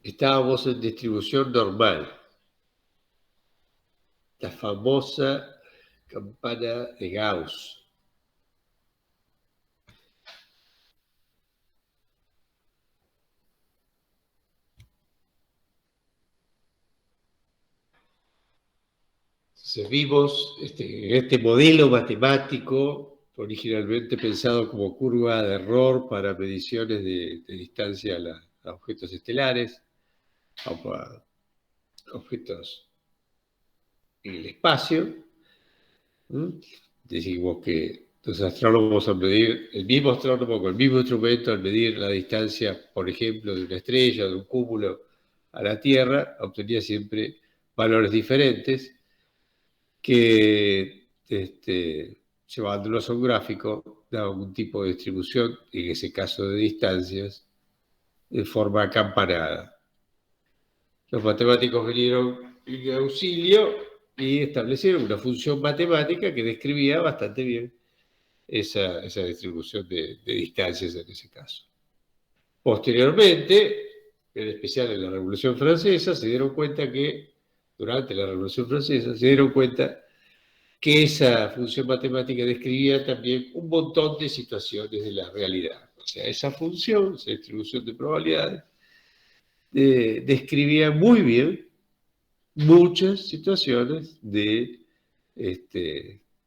estábamos en distribución normal, la famosa campana de Gauss. Entonces vimos este modelo matemático, originalmente pensado como curva de error para mediciones de distancia a objetos estelares, a objetos en el espacio. Decimos que los astrónomos al medir, el mismo astrónomo con el mismo instrumento al medir la distancia, por ejemplo, de una estrella, de un cúmulo a la Tierra, obtenía siempre valores diferentes que, llevándolos a un gráfico, daba un tipo de distribución, en ese caso de distancias, de forma acampanada. Los matemáticos vinieron en auxilio y establecieron una función matemática que describía bastante bien esa distribución de distancias en ese caso. Posteriormente, en especial en la Revolución Francesa, se dieron cuenta que, durante la Revolución Francesa, se dieron cuenta que esa función matemática describía también un montón de situaciones de la realidad. O sea, esa función, esa distribución de probabilidades, describía muy bien muchas situaciones de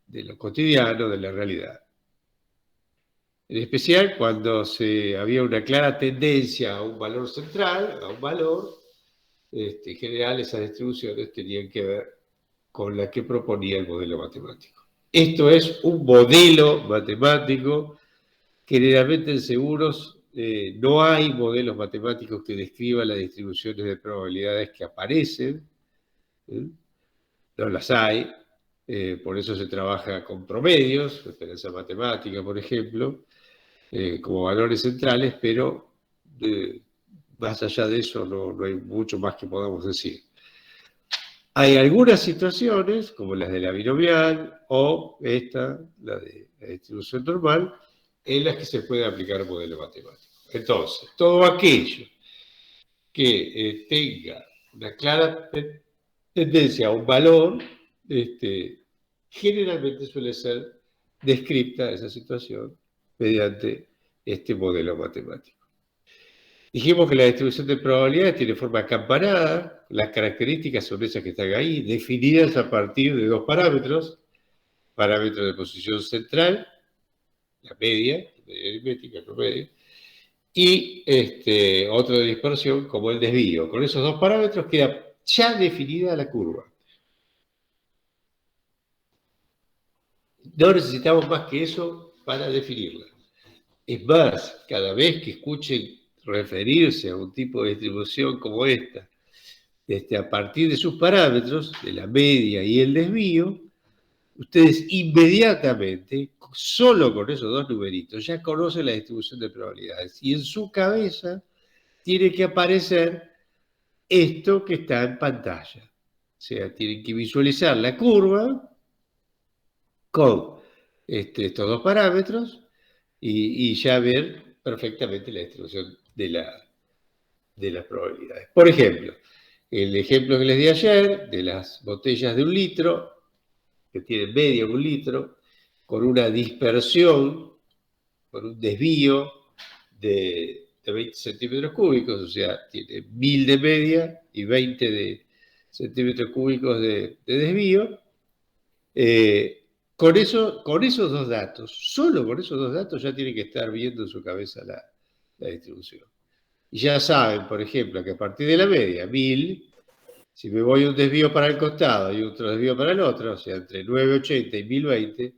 lo cotidiano, de la realidad. En especial cuando había una clara tendencia a un valor central, a un valor, en general esas distribuciones tenían que ver con la que proponía el modelo matemático. Esto es un modelo matemático. Generalmente en seguros no hay modelos matemáticos que describan las distribuciones de probabilidades que aparecen. No las hay. Por eso se trabaja con promedios, esperanza matemática, por ejemplo, como valores centrales, pero más allá de eso no hay mucho más que podamos decir. Hay algunas situaciones, como las de la binomial o esta, la de la distribución normal, en las que se puede aplicar el modelo matemático. Entonces, todo aquello que tenga una clara tendencia a un valor, generalmente suele ser descripta esa situación mediante este modelo matemático. Dijimos que la distribución de probabilidades tiene forma acampanada. Las características son esas que están ahí, definidas a partir de dos parámetros. Parámetro de posición central, la media aritmética, el promedio, y otro de dispersión como el desvío. Con esos dos parámetros queda ya definida la curva. No necesitamos más que eso para definirla. Es más, cada vez que escuchen referirse a un tipo de distribución como esta, a partir de sus parámetros, de la media y el desvío, ustedes inmediatamente, solo con esos dos numeritos, ya conocen la distribución de probabilidades. Y en su cabeza tiene que aparecer esto que está en pantalla. O sea, tienen que visualizar la curva con estos dos parámetros y ya ver perfectamente la distribución de las probabilidades. Por ejemplo, el ejemplo que les di ayer de las botellas de 1 litro, que tienen media 1 litro, con una dispersión, con un desvío de 20 centímetros cúbicos, o sea, tiene 1000 de media y 20 de centímetros cúbicos de desvío. Con esos dos datos, solo con esos dos datos ya tiene que estar viendo en su cabeza la distribución. Y ya saben, por ejemplo, que a partir de la media, 1000, si me voy un desvío para el costado y otro desvío para el otro, o sea, entre 980 y 1020,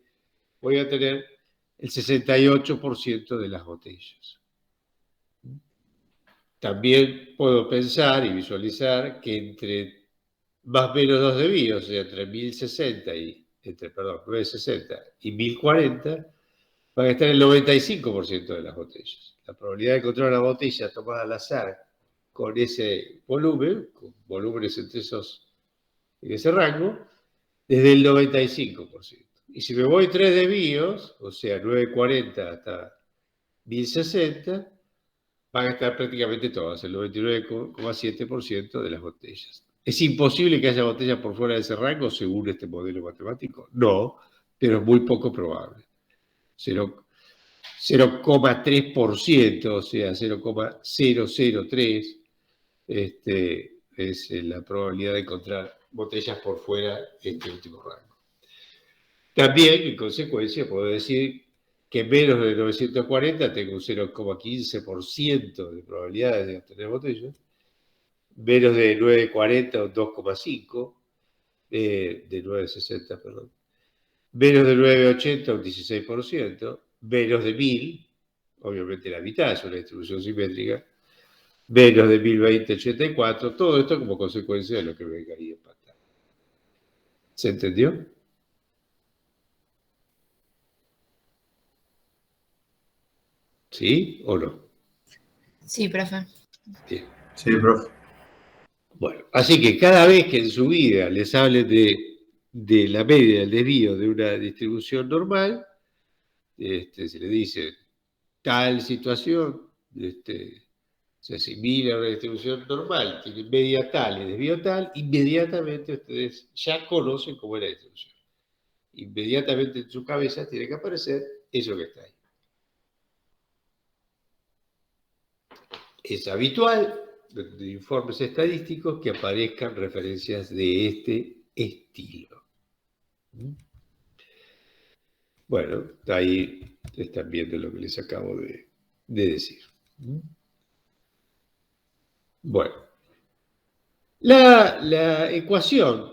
voy a tener el 68% de las botellas. También puedo pensar y visualizar que entre más o menos dos desvíos, o sea, entre 1060 y, 960 y 1040, van a estar el 95% de las botellas. La probabilidad de encontrar una botella tomada al azar con ese volumen, con volúmenes entre en ese rango, desde el 95%. Y si me voy 3 desvíos, o sea, 940 hasta 1060, van a estar prácticamente todas, el 99,7% de las botellas. ¿Es imposible que haya botellas por fuera de ese rango según este modelo matemático? No, pero es muy poco probable. 0,3%, o sea, 0,003, es la probabilidad de encontrar botellas por fuera de este último rango. También, en consecuencia, puedo decir que menos de 940 tengo un 0,15% de probabilidades de obtener botellas, menos de 940 un 2,5%, de 960, perdón, menos de 980 un 16%, menos de 1000, obviamente la mitad es una distribución simétrica, menos de 1020, 84, todo esto como consecuencia de lo que venga ahí en pantalla. ¿Se entendió? ¿Sí o no? Sí, profe. Bien. Sí, profe. Bueno, así que cada vez que en su vida les hablen de la media del desvío de una distribución normal, se le dice tal situación, se asimila a una distribución normal, tiene media tal y desvío tal, inmediatamente ustedes ya conocen cómo es la distribución. Inmediatamente en su cabeza tiene que aparecer eso que está ahí. Es habitual de informes estadísticos que aparezcan referencias de este estilo. Bueno, ahí están viendo lo que les acabo de decir. Bueno, la ecuación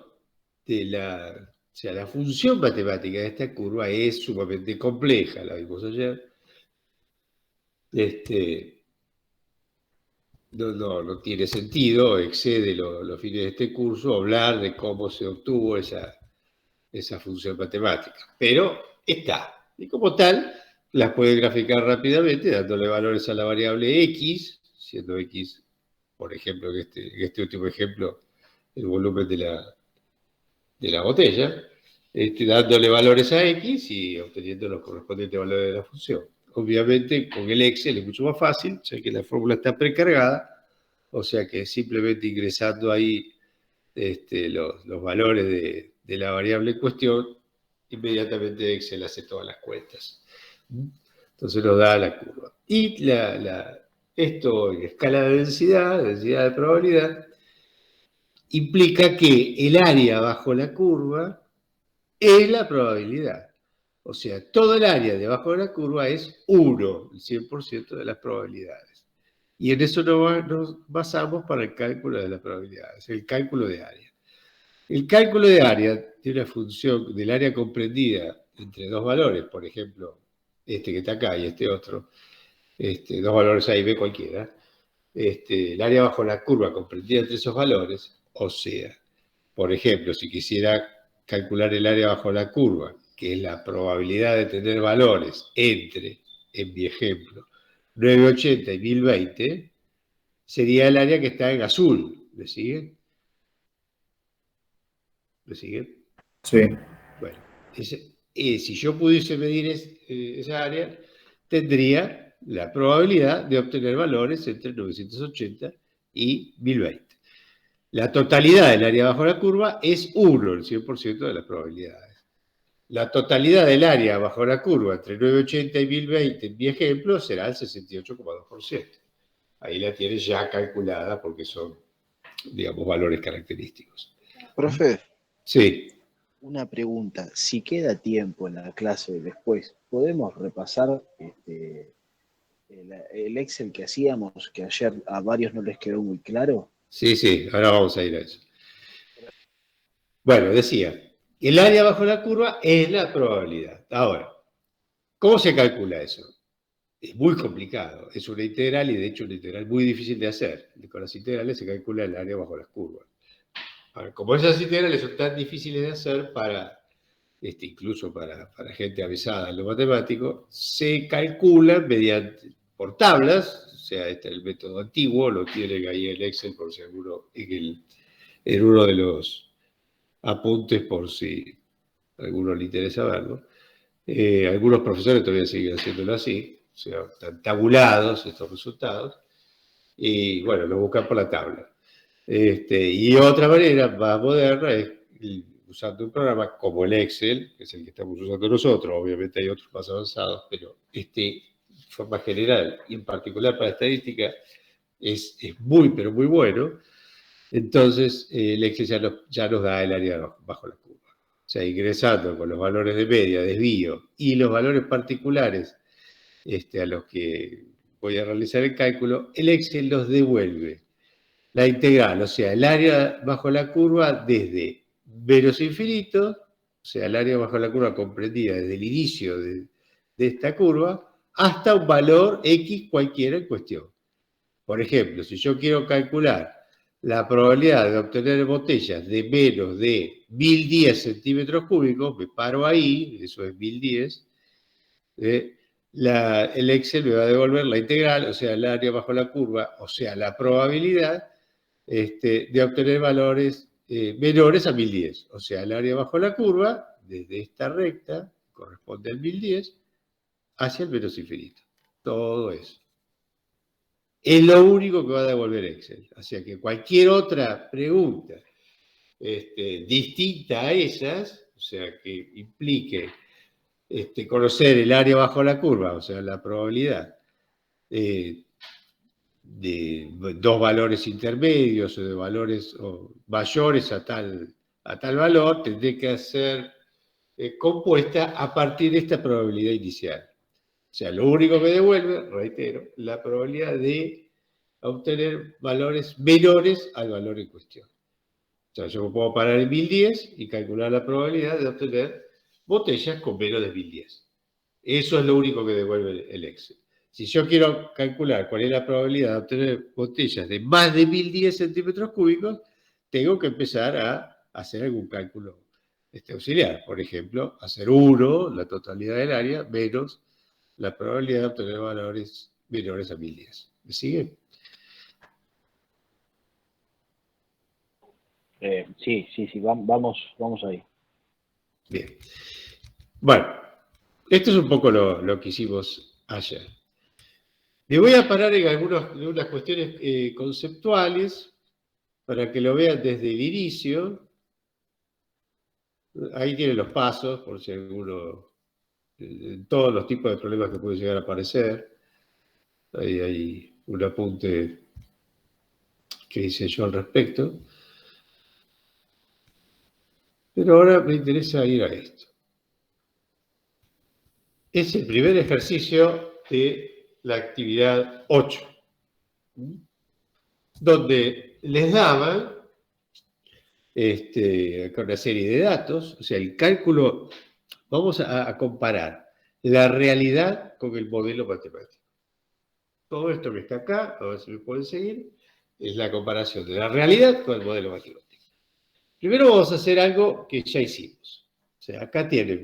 de la función matemática de esta curva es sumamente compleja, la vimos ayer. No tiene sentido, excede los fines de este curso, hablar de cómo se obtuvo esa función matemática. Pero está. Y como tal, las puede graficar rápidamente dándole valores a la variable x, siendo x, por ejemplo, en este último ejemplo, el volumen de la botella, dándole valores a x y obteniendo los correspondientes valores de la función. Obviamente, con el Excel es mucho más fácil, ya que la fórmula está precargada, o sea que simplemente ingresando ahí los valores de la variable en cuestión, inmediatamente Excel hace todas las cuentas. Entonces nos da la curva. Y esto en escala de densidad de probabilidad, implica que el área bajo la curva es la probabilidad. O sea, todo el área debajo de la curva es 1, el 100% de las probabilidades. Y en eso nos basamos para el cálculo de las probabilidades, el cálculo de área. El cálculo de área de una función del área comprendida entre dos valores, por ejemplo, este que está acá y este otro, dos valores A y B cualquiera, el área bajo la curva comprendida entre esos valores, o sea, por ejemplo, si quisiera calcular el área bajo la curva, que es la probabilidad de tener valores entre, en mi ejemplo, 980 y 1020, sería el área que está en azul. ¿Me siguen? ¿Me siguen? Sí. Bueno, si yo pudiese medir esa área, tendría la probabilidad de obtener valores entre 980 y 1020. La totalidad del área bajo la curva es 1, el 100% de las probabilidades. La totalidad del área bajo la curva entre 980 y 1020, en mi ejemplo, será el 68,2%. Ahí la tienes ya calculada porque son, digamos, valores característicos. Profe, Sí. una pregunta. Si queda tiempo en la clase después, ¿podemos repasar el Excel que hacíamos, que ayer a varios no les quedó muy claro? Sí, ahora vamos a ir a eso. Bueno, decía, el área bajo la curva es la probabilidad. Ahora, ¿cómo se calcula eso? Es muy complicado, es una integral y de hecho una integral muy difícil de hacer. Con las integrales se calcula el área bajo las curvas. Ahora, como esas integrales son tan difíciles de hacer incluso para gente avisada en lo matemático, se calculan por tablas, o sea, este es el método antiguo, lo tienen ahí en Excel por si alguno, en uno de los apuntes por si a alguno le interesa verlo. Algunos profesores todavía siguen haciéndolo así, o sea, están tabulados estos resultados. y bueno, lo buscan por la tabla. Y otra manera más moderna es usando un programa como el Excel, que es el que estamos usando nosotros, obviamente hay otros más avanzados, pero de forma general y en particular para estadística es muy, pero muy bueno. Entonces, el Excel ya nos da el área bajo la curva. O sea, ingresando con los valores de media, desvío y los valores particulares a los que voy a realizar el cálculo, el Excel nos devuelve la integral, o sea, el área bajo la curva desde menos infinito, o sea, el área bajo la curva comprendida desde el inicio de esta curva, hasta un valor X cualquiera en cuestión. Por ejemplo, si yo quiero calcular la probabilidad de obtener botellas de menos de 1010 centímetros cúbicos, me paro ahí, eso es 1010, el Excel me va a devolver la integral, o sea, el área bajo la curva, o sea, la probabilidad de obtener valores menores a 1010. O sea, el área bajo la curva, desde esta recta, corresponde al 1010, hacia el menos infinito. Todo eso. Es lo único que va a devolver Excel. O sea que cualquier otra pregunta distinta a esas, o sea, que implique conocer el área bajo la curva, o sea, la probabilidad de dos valores intermedios o de valores mayores a tal valor, tendré que ser compuesta a partir de esta probabilidad inicial. O sea, lo único que devuelve, reitero, la probabilidad de obtener valores menores al valor en cuestión. O sea, yo me puedo parar en 1010 y calcular la probabilidad de obtener botellas con menos de 1010. Eso es lo único que devuelve el Excel. Si yo quiero calcular cuál es la probabilidad de obtener botellas de más de 1010 centímetros cúbicos, tengo que empezar a hacer algún cálculo auxiliar. Por ejemplo, hacer 1, la totalidad del área, menos la probabilidad de obtener valores menores a 1010. ¿Me sigue? Sí, vamos ahí. Bien. Bueno, esto es un poco lo que hicimos ayer. Me voy a parar en algunas cuestiones conceptuales para que lo vean desde el inicio. Ahí tienen los pasos, por si alguno, todos los tipos de problemas que pueden llegar a aparecer. Ahí hay un apunte que hice yo al respecto. Pero ahora me interesa ir a esto. Es el primer ejercicio de la actividad 8, donde les daban con una serie de datos, o sea, el cálculo, vamos a comparar la realidad con el modelo matemático. Todo esto que está acá, a ver si me pueden seguir, es la comparación de la realidad con el modelo matemático. Primero vamos a hacer algo que ya hicimos. O sea, acá tienen